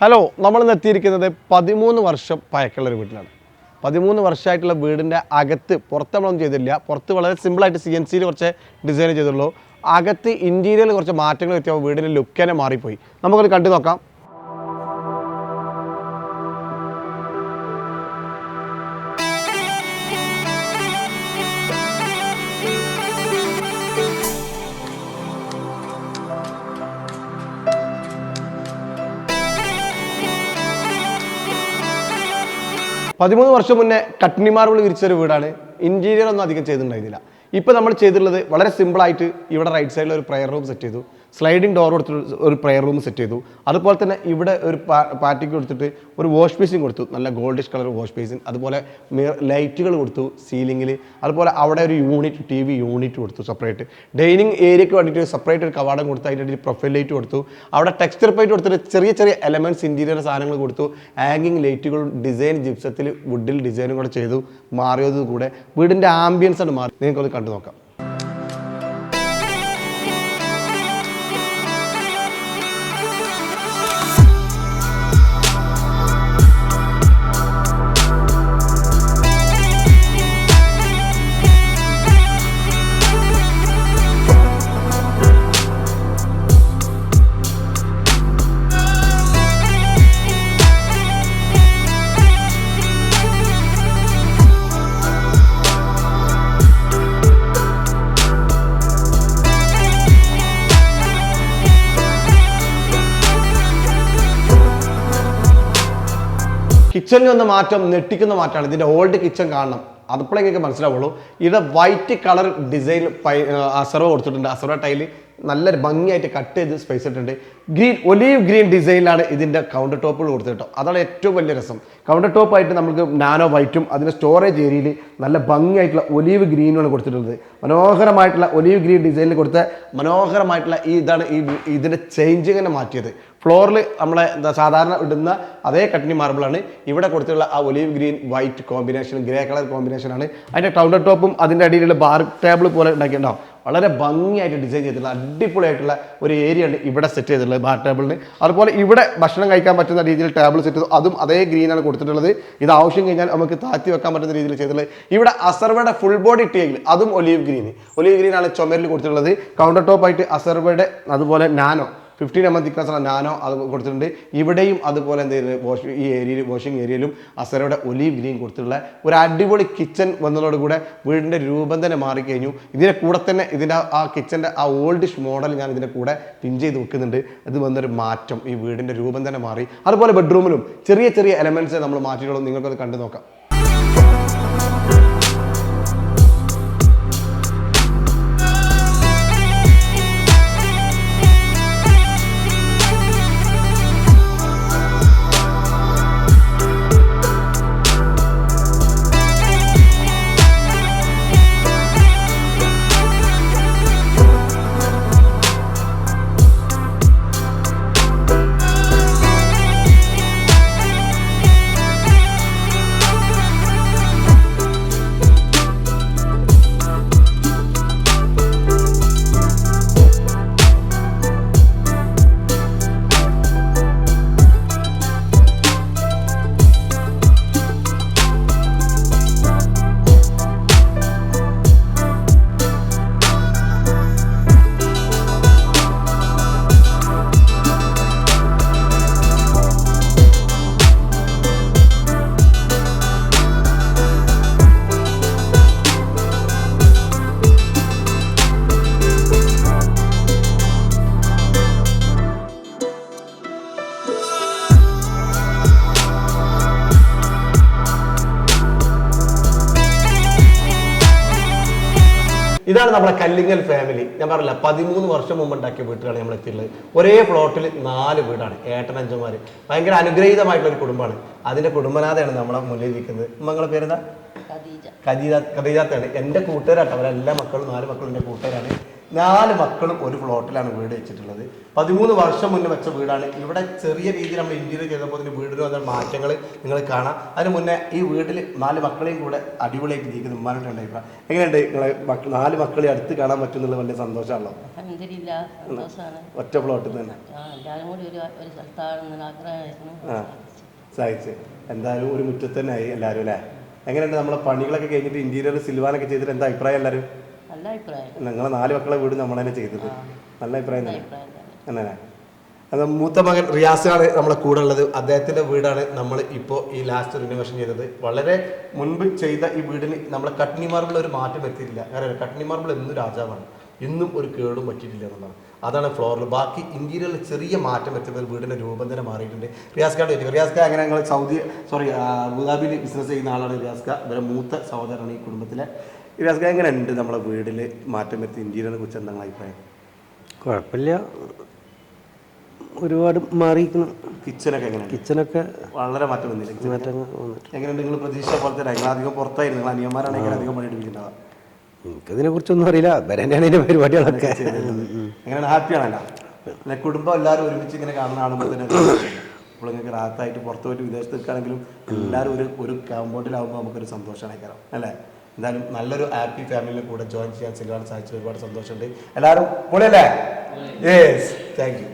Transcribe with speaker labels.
Speaker 1: Hello, നമ്മളിന്ന് എത്തിയിരിക്കുന്നത് 13 വർഷം പഴക്കമുള്ള ഒരു വീട്ടിലാണ്. 13 വർഷമായിട്ടുള്ള വീടിൻ്റെ അകത്ത് പുറത്ത് നമ്മളൊന്നും ചെയ്തില്ല. പുറത്ത് വളരെ സിമ്പിളായിട്ട് CNC കുറച്ച് ഡിസൈൻ ചെയ്തുള്ളൂ. അകത്ത് ഇൻറ്റീരിയറിൽ കുറച്ച് മാറ്റങ്ങൾ വരുത്തിയപ്പോൾ വീടിൻ്റെ ലുക്ക് തന്നെ മാറിപ്പോയി. നമുക്കൊന്ന് കണ്ടു നോക്കാം. പതിമൂന്ന് വർഷം മുന്നേ കട്നി മാർബിൾ വിരിച്ചൊരു വീടാണ്. ഇൻറ്റീരിയർ ഒന്നും അധികം ചെയ്തിട്ടുണ്ടായിരുന്നില്ല. ഇപ്പോൾ നമ്മൾ ചെയ്തിട്ടുള്ളത് വളരെ സിമ്പിളായിട്ട് ഇവിടെ റൈറ്റ് സൈഡിൽ ഒരു പ്രയർ റൂം സെറ്റ് ചെയ്തു, സ്ലൈഡിങ് ഡോർ കൊടുത്തിട്ട് ഒരു പ്രയർ റൂം സെറ്റ് ചെയ്തു. അതുപോലെ തന്നെ ഇവിടെ ഒരു പാർട്ടിക്ക് കൊടുത്തിട്ട് ഒരു വാഷ് ബേസിൻ കൊടുത്തു, നല്ല ഗോൾഡിഷ് കളർ വാഷ് ബേസിൻ. അതുപോലെ ലൈറ്റുകൾ കൊടുത്തു സീലിങ്ങിൽ. അതുപോലെ അവിടെ ഒരു യൂണിറ്റ് TV യൂണിറ്റ് കൊടുത്തു സെപ്പറേറ്റ്. ഡൈനിങ് ഏരിയയ്ക്ക് വേണ്ടിയിട്ട് സെപ്പറേറ്റ് ഒരു കവാടം കൊടുത്തു, അതിൻ്റെ ഇടയിൽ പ്രൊഫൈൽ ലൈറ്റ് കൊടുത്തു. അവിടെ ടെക്സ്ചർ പെയിൻറ്റ് കൊടുത്തിട്ട് ചെറിയ ചെറിയ എലമെൻറ്റ്സ് ഇൻറ്റീരിയർ സാധനങ്ങൾ കൊടുത്തു. ഹാങ്ങിങ് ലൈറ്റുകളും ഡിസൈൻ ജിപ്സത്തിൽ വുഡിൽ ഡിസൈനും കൂടെ ചെയ്തു. മാറിയത് കൂടെ വീടിൻ്റെ ആംബിയൻസ് ആണ് മാറി. നിങ്ങൾക്കൊന്ന് കണ്ടു നോക്കാം. കിച്ചണിൽ വന്ന മാറ്റം നെട്ടിക്കുന്ന മാറ്റമാണ്. ഇതിൻ്റെ ഓൾഡ് കിച്ചൺ കാണണം, അതപ്പോഴേ നിങ്ങൾക്ക് മനസ്സിലാവുള്ളൂ. ഇവിടെ വൈറ്റ് കളർ ഡിസൈൻ അസർവ കൊടുത്തിട്ടുണ്ട്. അസർവ ടൈല് നല്ല ഭംഗിയായിട്ട് കട്ട് ചെയ്ത് സ്പേസ് ഇട്ടിട്ടുണ്ട്. ഒലീവ് ഗ്രീൻ ഡിസൈനിലാണ് ഇതിൻ്റെ കൗണ്ടർ ടോപ്പുകൾ കൊടുത്തിട്ടോ. അതാണ് ഏറ്റവും വലിയ രസം. കൗണ്ടർ ടോപ്പായിട്ട് നമുക്ക് നാനോ വൈറ്റും അതിൻ്റെ സ്റ്റോറേജ് ഏരിയയിൽ നല്ല ഭംഗിയായിട്ടുള്ള ഒലീവ് ഗ്രീനുമാണ് കൊടുത്തിട്ടുള്ളത്. മനോഹരമായിട്ടുള്ള ഒലീവ് ഗ്രീൻ ഡിസൈനിൽ കൊടുത്ത മനോഹരമായിട്ടുള്ള ഇതാണ് ഇതിൻ്റെ ചേഞ്ചിങ് തന്നെ മാറ്റിയത്. ഫ്ലോറിൽ നമ്മളെ സാധാരണ ഇടുന്ന അതേ കട്നി മാർബിളാണ് ഇവിടെ കൊടുത്തിട്ടുള്ള ആ olive green white combination, grey colour കോമ്പിനേഷനാണ്. അതിൻ്റെ കൗണ്ടർ ടോപ്പും അതിൻ്റെ അടിയിലുള്ള ബാർ ടേബിൾ പോലെ ഉണ്ടാക്കിയിട്ടുണ്ടാവും. വളരെ ഭംഗിയായിട്ട് ഡിസൈൻ ചെയ്തിട്ടുള്ള അടിപൊളിയായിട്ടുള്ള ഒരു ഏരിയ ആണ് ഇവിടെ സെറ്റ് ചെയ്തിട്ടുള്ളത് ബാർ ടേബിളിന്. അതുപോലെ ഇവിടെ ഭക്ഷണം കഴിക്കാൻ പറ്റുന്ന രീതിയിൽ ടേബിൾ സെറ്റ് ചെയ്തു, അതും അതേ ഗ്രീനാണ് കൊടുത്തിട്ടുള്ളത്. ഇത് ആവശ്യം കഴിഞ്ഞാൽ നമുക്ക് താത്തി വെക്കാൻ പറ്റുന്ന രീതിയിൽ ചെയ്തിട്ടുള്ളത്. ഇവിടെ അസർവയുടെ ഫുൾ ബോഡി ടേബിൾ, അതും ഒലീവ് ഗ്രീനാണ് ചുമരിൽ കൊടുത്തിട്ടുള്ളത്. കൗണ്ടർ ടോപ്പായിട്ട് അസർവയുടെ അതുപോലെ നാനോ 15 mm തിക്നെസ്സുള്ള നാനോ അത് കൊടുത്തിട്ടുണ്ട്. ഇവിടെയും അതുപോലെ എന്തെങ്കിലും ഈ ഏരിയയിൽ വാഷിംഗ് ഏരിയയിലും അസറയുടെ ഒലീവ് ഗ്രീൻ കൊടുത്തിട്ടുള്ള ഒരു അടിപൊളി കിച്ചൺ വന്നതോടുകൂടെ വീടിൻ്റെ രൂപം തന്നെ മാറിക്കഴിഞ്ഞു. ഇതിനെ കൂടെ തന്നെ ഇതിൻ്റെ ആ കിച്ചൻ്റെ ആ ഓൾഡിഷ് മോഡൽ ഞാൻ ഇതിൻ്റെ കൂടെ പിൻ ചെയ്ത് വെക്കുന്നുണ്ട്. ഇത് വന്നൊരു മാറ്റം, ഈ വീടിൻ്റെ രൂപം തന്നെ മാറി. അതുപോലെ ബെഡ്റൂമിലും ചെറിയ ചെറിയ എലമെൻറ്റ്സ് നമ്മൾ മാറ്റിയിട്ടുള്ളൂ. നിങ്ങൾക്കത് കണ്ടു നോക്കാം. ഇതാണ് നമ്മുടെ കല്ലിങ്ങൽ ഫാമിലി. ഞാൻ പറഞ്ഞില്ല 13 വർഷം മുമ്പ് ഉണ്ടാക്കിയ വീട്ടിലാണ് നമ്മൾ എത്തിയിട്ടുള്ളത്. ഒരേ പ്ലോട്ടിൽ 4 വീടാണ്, ഏട്ടനഞ്ചന്മാർ. ഭയങ്കര അനുഗ്രഹീതമായിട്ടുള്ള ഒരു കുടുംബമാണ്. അതിൻ്റെ കുടുംബനാഥയാണ് നമ്മളെ മുന്നിൽ ഇരിക്കുന്നത്. മകളെ പേരെന്താ? ഖദീജാത്താണ്. എൻ്റെ കൂട്ടുകാരാട്ടോ. അവരെല്ലാ മക്കളും 4 മക്കളും എൻ്റെ കൂട്ടുകാരാണ്. 4 മക്കളും ഒരു ഫ്ലോട്ടിലാണ് വീട് വെച്ചിട്ടുള്ളത്. 13 വർഷം മുന്നേ വെച്ച വീടാണ്. ഇവിടെ ചെറിയ രീതിയിൽ നമ്മൾ ഇന്റീരിയർ ചെയ്തപ്പോൾ വീടിന് വന്ന മാറ്റങ്ങൾ നിങ്ങൾ കാണാം. അതിന് മുന്നേ ഈ വീട്ടിൽ 4 മക്കളെയും കൂടെ അടിപൊളിയായിട്ട് ജീവിക്കുന്ന ഉമ്മാനായിട്ട് ഉണ്ടായിപ്പോൾ എങ്ങനെയുണ്ട് നിങ്ങളെ 4 മക്കളെ അടുത്ത് കാണാൻ പറ്റുന്നുള്ള വലിയ സന്തോഷമാണല്ലോ. ഒറ്റ ഫ്ലോട്ടിൽ തന്നെ സാധിച്ച് എന്തായാലും ഒരു മുറ്റത്ത് തന്നെ ആയി എല്ലാവരും അല്ലേ. എങ്ങനെയുണ്ട് നമ്മളെ പണികളൊക്കെ കഴിഞ്ഞിട്ട് ഇന്റീരിയർ സിൽവാനൊക്കെ ചെയ്തിട്ട് എന്താ അഭിപ്രായം എല്ലാവരും? നിങ്ങളെ 4 മക്കളെ വീട് നമ്മൾ തന്നെ ചെയ്തത് നല്ല അഭിപ്രായം തന്നെ അങ്ങനെ. അത് മൂത്ത മകൻ റിയാസാണ് നമ്മളെ കൂടെ ഉള്ളത്. അദ്ദേഹത്തിന്റെ വീടാണ് നമ്മൾ ഇപ്പോൾ ഈ ലാസ്റ്റ് റിനോവേഷൻ ചെയ്തത്. വളരെ മുൻപ് ചെയ്ത ഈ വീടിന് നമ്മളെ കട്നി മാർബിൾ ഒരു മാറ്റം വരുത്തിയിട്ടില്ല. കാരണം കട്നി മാർബിൾ എന്നും രാജാവാണ്, എന്നും ഒരു കേടും പറ്റിയിട്ടില്ല എന്നുള്ളതാണ്. അതാണ് ഫ്ലോറിൽ. ബാക്കി ഇന്റീരിയറിൽ ചെറിയ മാറ്റം വരുത്തുമ്പോൾ വീടിന്റെ രൂപം തന്നെ മാറിയിട്ടുണ്ട്. റിയാസ്കാട് ചോദിക്കും, റിയാസ്ക അങ്ങനെ ഞങ്ങൾ അബുദാബിയിൽ ബിസിനസ് ചെയ്യുന്ന ആളാണ് റിയാസ്ക. ഇവരെ മൂത്ത സഹോദരനാണ് ഈ കുടുംബത്തിലെ. റിയാസ്ക എങ്ങനെ ഉണ്ട് നമ്മളെ വീട്ടിൽ മാറ്റം വരുത്തി ഇന്റീരിയറിനെ കുറിച്ച് എന്താണ് അഭിപ്രായം?
Speaker 2: കുഴപ്പമില്ല, ഒരുപാട് മാറിയിരിക്കണം.
Speaker 1: കിച്ചനൊക്കെ വളരെ മാറ്റം വന്നില്ല. എങ്ങനെയുണ്ട് നിങ്ങൾ പ്രതീക്ഷ പോലെ തന്നെ? നിങ്ങൾ അധികം പുറത്തായിരുന്നു, നിങ്ങൾ അനിയന്മാരാണെങ്കിൽ അധികം പണിയെടുപ്പിച്ചിട്ടുണ്ടാവുക.
Speaker 2: എനിക്കതിനെ കുറിച്ചൊന്നും അറിയില്ല, വരേണ്ടാണ് ഇതിന്റെ പരിപാടികളൊക്കെ.
Speaker 1: എങ്ങനെയാണ്? ഹാപ്പിയാണല്ലോ അല്ലെ? കുടുംബം എല്ലാവരും ഒരുമിച്ച് ഇങ്ങനെ കാണുന്ന കാണുമ്പോൾ തന്നെ ഇപ്പോൾ നിങ്ങൾക്ക് റാഹത്തായിട്ട് പുറത്ത് പോയിട്ട് വിദേശത്ത് നിൽക്കുകയാണെങ്കിലും എല്ലാവരും ഒരു കോമ്പൗണ്ടിലാവുമ്പോൾ നമുക്കൊരു സന്തോഷമാണ് കാരണം അല്ലേ. എന്തായാലും നല്ലൊരു ഹാപ്പി ഫാമിലിയുടെ കൂടെ ജോയിൻ ചെയ്യാൻ സിൽവാൻ സാധിച്ചു. ഒരുപാട് സന്തോഷമുണ്ട്. എല്ലാവരും പൊളിയല്ലേ? Yes, thank U.